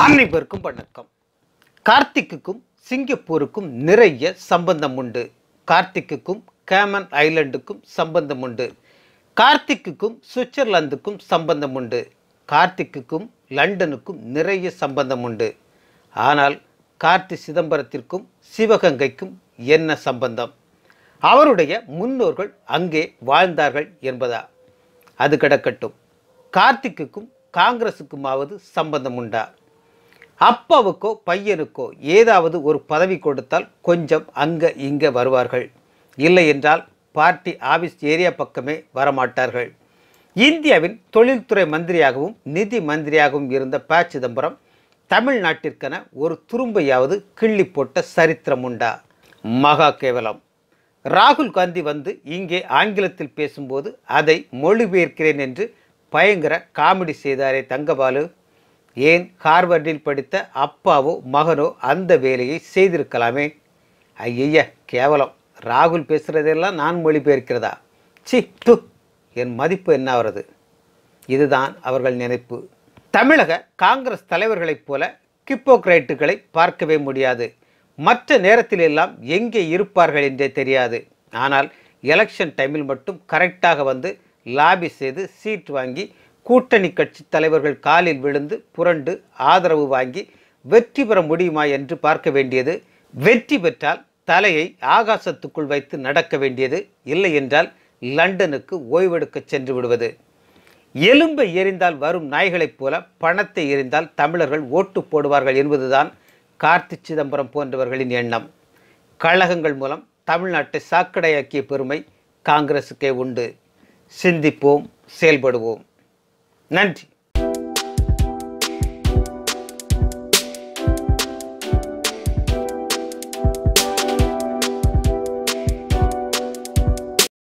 அனைவருக்கும் வணக்கம். கார்த்திக்குக்கும் சிங்கப்பூருக்கும் நிறைய சம்பந்தம் உண்டு. கார்த்திக்குக்கும் கேமன் ஐலண்டுக்கும் சம்பந்தம் உண்டு. கார்த்திக்குக்கும் சுவிட்சர்லாந்துக்கும் சம்பந்தம் உண்டு. கார்த்திக்குக்கும் லண்டனுக்கும் நிறைய சம்பந்தம் உண்டு. ஆனால் கார்த்தி சிதம்பரத்திற்கும் சிவகங்கைக்கும் என்ன சம்பந்தம்? அவருடைய முன்னோர்கள் அங்கே வாழ்ந்தார்கள் என்பதா? அது கிடக்கட்டும். கார்த்திக்குக்கும் காங்கிரசுக்குமாவது சம்பந்தம் உண்டா? அப்பாவுக்கோ பையனுக்கோ ஏதாவது ஒரு பதவி கொடுத்தால் கொஞ்சம் அங்கே இங்கே வருவார்கள். இல்லை என்றால் பார்ட்டி ஆபீஸ் ஏரியா பக்கமே வரமாட்டார்கள். இந்தியாவின் தொழில்துறை மந்திரியாகவும் நிதி மந்திரியாகவும் இருந்த ப சிதம்பரம் தமிழ்நாட்டிற்கென ஒரு துரும்பையாவது கிள்ளி போட்ட சரித்திரம் உண்டா? மகா கேவலம். ராகுல் காந்தி வந்து இங்கே ஆங்கிலத்தில் பேசும்போது அதை மொழிபெயர்க்கிறேன் என்று பயங்கர காமெடி செய்தாரே தங்கபாலு. ஏன் ஹார்வர்டில் படித்த அப்பாவோ மகனோ அந்த வேலையை செய்திருக்கலாமே. ஐய கேவலம். ராகுல் பேசுகிறதெல்லாம் நான் மொழிபெயர்க்கிறதா? சி து, என் மதிப்பு என்ன ஆகிறது? இதுதான் அவர்கள் நினைப்பு. தமிழக காங்கிரஸ் தலைவர்களைப் போல கிப்போக்ரைட்டுகளை பார்க்கவே முடியாது. மற்ற நேரத்திலெல்லாம் எங்கே இருப்பார்கள் என்றே தெரியாது. ஆனால் எலெக்ஷன் டைமில் மட்டும் கரெக்டாக வந்து லாபி செய்து சீட் வாங்கி கூட்டணி கட்சி தலைவர்கள் காலில் விழுந்து புரண்டு ஆதரவு வாங்கி வெற்றி பெற முடியுமா என்று பார்க்க வேண்டியது. வெற்றி பெற்றால் தலையை ஆகாசத்துக்குள் வைத்து நடக்க வேண்டியது. இல்லை என்றால் லண்டனுக்கு ஓய்வெடுக்க சென்று விடுவது. எலும்பை எறிந்தால் வரும் நாய்களைப் போல பணத்தை எறிந்தால் தமிழர்கள் ஓட்டு போடுவார்கள் என்பதுதான் கார்த்தி சிதம்பரம் போன்றவர்களின் எண்ணம். கழகங்கள் மூலம் தமிழ்நாட்டை சாக்கடையாக்கிய பெருமை காங்கிரசுக்கே உண்டு. சிந்திப்போம், செயல்படுவோம். நன்றி.